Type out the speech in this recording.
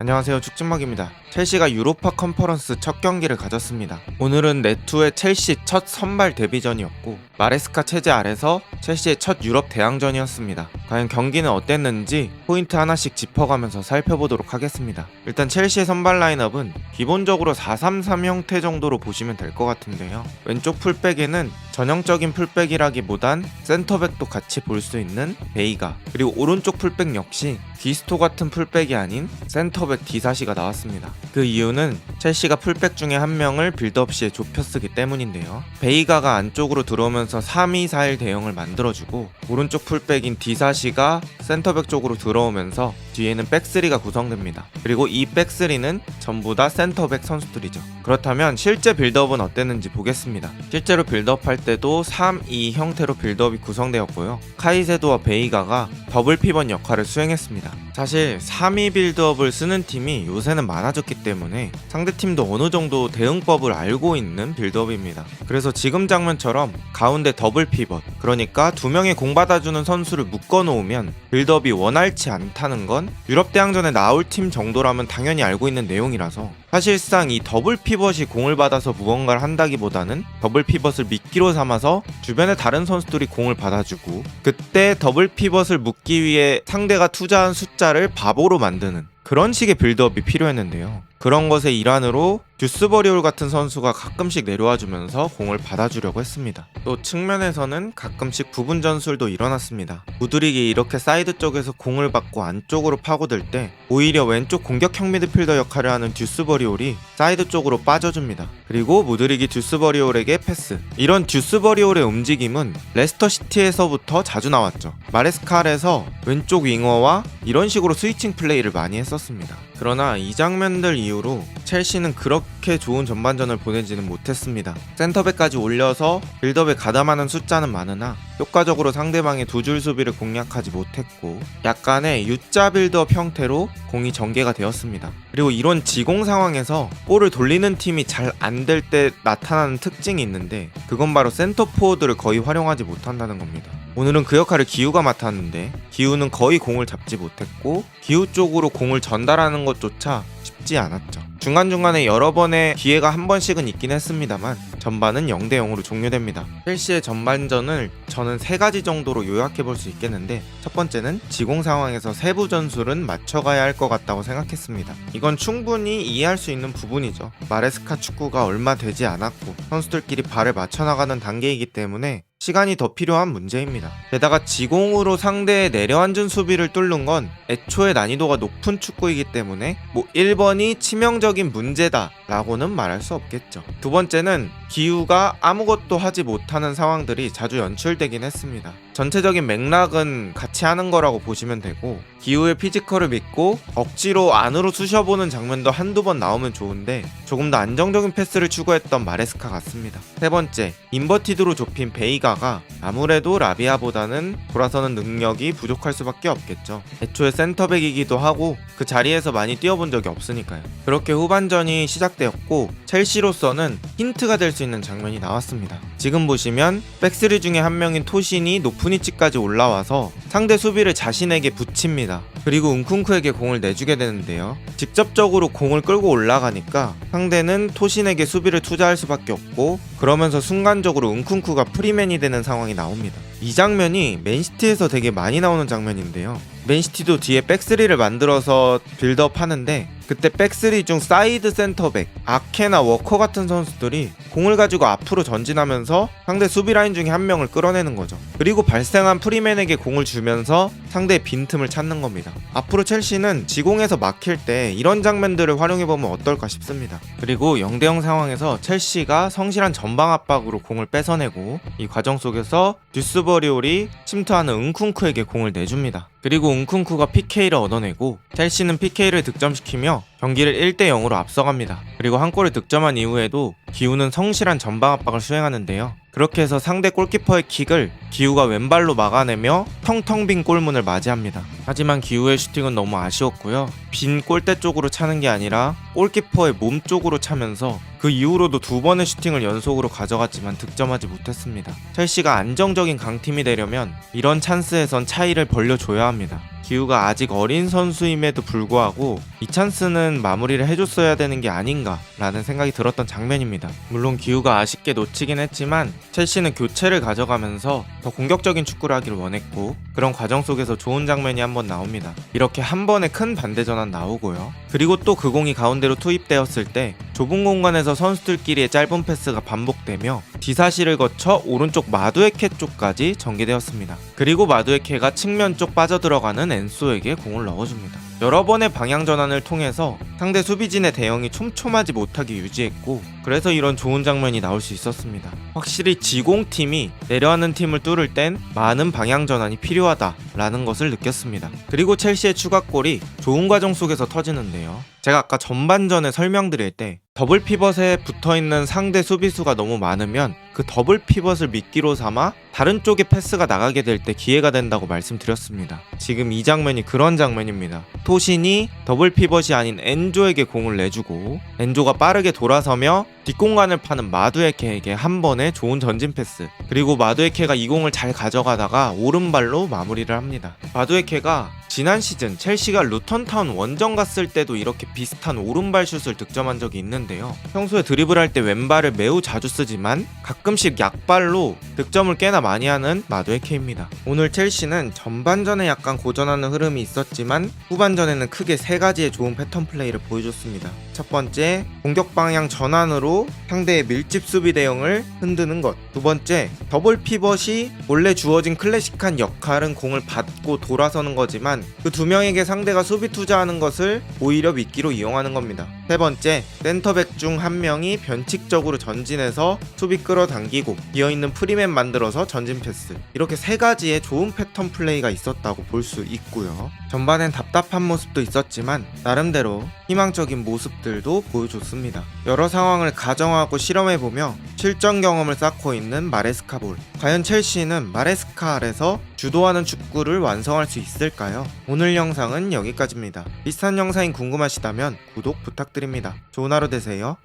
안녕하세요, 축진막입니다. 첼시가 유로파 컨퍼런스 첫 경기를 가졌습니다. 오늘은 네투의 첼시 첫 선발 데뷔전이었고 마레스카 체제 아래서 첼시의 첫 유럽 대항전이었습니다. 과연 경기는 어땠는지 포인트 하나씩 짚어가면서 살펴보도록 하겠습니다. 일단 첼시의 선발 라인업은 기본적으로 4-3-3 형태 정도로 보시면 될 것 같은데요. 왼쪽 풀백에는 전형적인 풀백이라기보단 센터백도 같이 볼 수 있는 베이가, 그리고 오른쪽 풀백 역시 기스토 같은 풀백이 아닌 센터백 디사시가 나왔습니다. 그 이유는 첼시가 풀백 중에 한 명을 빌드업 시에 좁혀 쓰기 때문인데요. 베이가가 안쪽으로 들어오면서 3-2-4-1 대형을 만들어주고 오른쪽 풀백인 디사시가 센터백 쪽으로 들어오면서 뒤에는 백스리가 구성됩니다. 그리고 이 백스리는 전부 다 센터백 선수들이죠. 그렇다면 실제 빌드업은 어땠는지 보겠습니다. 실제로 빌드업할 때도 3-2 형태로 빌드업이 구성되었고요. 카이세도와 베이가가 더블 피벗 역할을 수행했습니다. 사실 3-2 빌드업을 쓰는 팀이 요새는 많아졌기 때문에 상대팀도 어느 정도 대응법을 알고 있는 빌드업입니다. 그래서 지금 장면처럼 가운데 더블 피벗, 그러니까 두 명의 공 받아주는 선수를 묶어놓으면 빌드업이 원활치 않다는 건 유럽 대항전에 나올 팀 정도라면 당연히 알고 있는 내용이라서 사실상 이 더블 피벗이 공을 받아서 무언가를 한다기보다는 더블 피벗을 미끼로 삼아서 주변의 다른 선수들이 공을 받아주고 그때 더블 피벗을 묶기 위해 상대가 투자한 숫자를 바보로 만드는 그런 식의 빌드업이 필요했는데요. 그런 것의 일환으로 듀스버리올 같은 선수가 가끔씩 내려와주면서 공을 받아주려고 했습니다. 또 측면에서는 가끔씩 부분 전술도 일어났습니다. 무드릭이 이렇게 사이드 쪽에서 공을 받고 안쪽으로 파고들 때 오히려 왼쪽 공격형 미드필더 역할을 하는 듀스버리올이 사이드 쪽으로 빠져줍니다. 그리고 무드릭이 듀스버리올에게 패스. 이런 듀스버리올의 움직임은 레스터시티에서부터 자주 나왔죠. 마레스칼에서 왼쪽 윙어와 이런 식으로 스위칭 플레이를 많이 했었습니다. 그러나 이 장면들 이후로 첼시는 그렇게 좋은 전반전을 보내지는 못했습니다. 센터백까지 올려서 빌드업에 가담하는 숫자는 많으나 효과적으로 상대방의 두 줄 수비를 공략하지 못했고 약간의 U자 빌드업 형태로 공이 전개가 되었습니다. 그리고 이런 지공 상황에서 볼을 돌리는 팀이 잘 안 될 때 나타나는 특징이 있는데 그건 바로 센터 포워드를 거의 활용하지 못한다는 겁니다. 오늘은 그 역할을 기우가 맡았는데 기우는 거의 공을 잡지 못했고 기우 쪽으로 공을 전달하는 것조차 쉽지 않았죠. 중간중간에 여러 번의 기회가 한 번씩은 있긴 했습니다만 전반은 0-0으로 종료됩니다. 첼시의 전반전을 저는 세 가지 정도로 요약해 볼 수 있겠는데 첫 번째는 지공 상황에서 세부 전술은 맞춰가야 할 것 같다고 생각했습니다. 이건 충분히 이해할 수 있는 부분이죠. 마레스카 축구가 얼마 되지 않았고 선수들끼리 발을 맞춰나가는 단계이기 때문에 시간이 더 필요한 문제입니다. 게다가 지공으로 상대의 내려앉은 수비를 뚫는 건 애초에 난이도가 높은 축구이기 때문에 1번이 치명적인 문제다 라고는 말할 수 없겠죠. 두 번째는 기우가 아무것도 하지 못하는 상황들이 자주 연출되긴 했습니다. 전체적인 맥락은 같이 하는 거라고 보시면 되고 기우의 피지컬을 믿고 억지로 안으로 쑤셔보는 장면도 한두 번 나오면 좋은데 조금 더 안정적인 패스를 추구했던 마레스카 같습니다. 세 번째, 인버티드로 좁힌 베이가가 아무래도 라비아보다는 돌아서는 능력이 부족할 수밖에 없겠죠. 애초에 센터백이기도 하고 그 자리에서 많이 뛰어본 적이 없으니까요. 그렇게 후반전이 시작되었고 첼시로서는 힌트가 될 수 있는 장면이 나왔습니다. 지금 보시면 백스리 중에 한 명인 토신이 높은 위치까지 올라와서 상대 수비를 자신에게 붙입니다. 그리고 은쿤쿠에게 공을 내주게 되는데요. 직접적으로 공을 끌고 올라가니까 상대는 토신에게 수비를 투자할 수밖에 없고 그러면서 순간적으로 은쿤쿠가 프리맨이 되는 상황이 나옵니다. 이 장면이 맨시티에서 되게 많이 나오는 장면인데요. 맨시티도 뒤에 백스리를 만들어서 빌드업 하는데 그때 백스리 중 사이드 센터백 아케나 워커 같은 선수들이 공을 가지고 앞으로 전진하면서 상대 수비 라인 중에 한 명을 끌어내는 거죠. 그리고 발생한 프리맨에게 공을 주면서 상대의 빈틈을 찾는 겁니다. 앞으로 첼시는 지공에서 막힐 때 이런 장면들을 활용해보면 어떨까 싶습니다. 그리고 0-0 상황에서 첼시가 성실한 전방 압박으로 공을 뺏어내고 이 과정 속에서 듀스버리올이 침투하는 은쿤쿠에게 공을 내줍니다. 그리고 은쿤쿠가 PK를 얻어내고 첼시는 PK를 득점시키며 경기를 1-0으로 앞서갑니다. 그리고 한 골을 득점한 이후에도 기우는 성실한 전방 압박을 수행하는데요. 그렇게 해서 상대 골키퍼의 킥을 기우가 왼발로 막아내며 텅텅 빈 골문을 맞이합니다. 하지만 기우의 슈팅은 너무 아쉬웠고요. 빈 골대 쪽으로 차는 게 아니라 골키퍼의 몸 쪽으로 차면서 그 이후로도 두 번의 슈팅을 연속으로 가져갔지만 득점하지 못했습니다. 첼시가 안정적인 강팀이 되려면 이런 찬스에선 차이를 벌려줘야 합니다. 기우가 아직 어린 선수임에도 불구하고 이 찬스는 마무리를 해줬어야 되는 게 아닌가 라는 생각이 들었던 장면입니다. 물론 기우가 아쉽게 놓치긴 했지만 첼시는 교체를 가져가면서 더 공격적인 축구를 하기를 원했고, 그런 과정 속에서 좋은 장면이 한번 나옵니다. 이렇게 한 번에 큰 반대 전환 나오고요. 그리고 또 그 공이 가운데로 투입되었을 때 좁은 공간에서 선수들끼리의 짧은 패스가 반복되며 디사시를 거쳐 오른쪽 마두에케 쪽까지 전개되었습니다. 그리고 마두에케가 측면 쪽 빠져들어가는 엔소에게 공을 넣어줍니다. 여러 번의 방향 전환을 통해서 상대 수비진의 대응이 촘촘하지 못하게 유지했고, 그래서 이런 좋은 장면이 나올 수 있었습니다. 확실히 지공팀이 내려앉는 팀을 뚫을 땐 많은 방향 전환이 필요하다라는 것을 느꼈습니다. 그리고 첼시의 추가골이 좋은 과정 속에서 터지는데요. 제가 아까 전반전에 설명드릴 때 더블 피벗에 붙어있는 상대 수비수가 너무 많으면 그 더블 피벗을 미끼로 삼아 다른 쪽에 패스가 나가게 될 때 기회가 된다고 말씀드렸습니다. 지금 이 장면이 그런 장면입니다. 토신이 더블 피벗이 아닌 엔조에게 공을 내주고, 엔조가 빠르게 돌아서며 뒷공간을 파는 마두에케에게 한 번에 좋은 전진 패스, 그리고 마두에케가 이 공을 잘 가져가다가 오른발로 마무리를 합니다. 마두에케가 지난 시즌 첼시가 루턴타운 원정 갔을 때도 이렇게 비슷한 오른발 슛을 득점한 적이 있는데요. 평소에 드리블할 때 왼발을 매우 자주 쓰지만 가끔씩 약발로 득점을 꽤나 많이 하는 마두에케입니다. 오늘 첼시는 전반전에 약간 고전하는 흐름이 있었지만 후반전에는 크게 세 가지의 좋은 패턴 플레이를 보여줬습니다. 첫 번째, 공격 방향 전환으로 상대의 밀집 수비 대응을 흔드는 것. 두 번째, 더블 피벗이 원래 주어진 클래식한 역할은 공을 받고 돌아서는 거지만 그 두 명에게 상대가 수비 투자하는 것을 오히려 미끼로 이용하는 겁니다. 세 번째, 센터백 중 한 명이 변칙적으로 전진해서 수비 끌어당기고 비어있는 프리맨 만들어서 전진 패스. 이렇게 세 가지의 좋은 패턴 플레이가 있었다고 볼 수 있고요. 전반엔 답답한 모습도 있었지만 나름대로 희망적인 모습들도 보여줬습니다. 여러 상황을 가정하고 실험해보며 실전 경험을 쌓고 있는 마레스카 볼. 과연 첼시는 마레스카 아래서 주도하는 축구를 완성할 수 있을까요? 오늘 영상은 여기까지입니다. 비슷한 영상이 궁금하시다면 구독 부탁드립니다. 좋은 하루 되세요.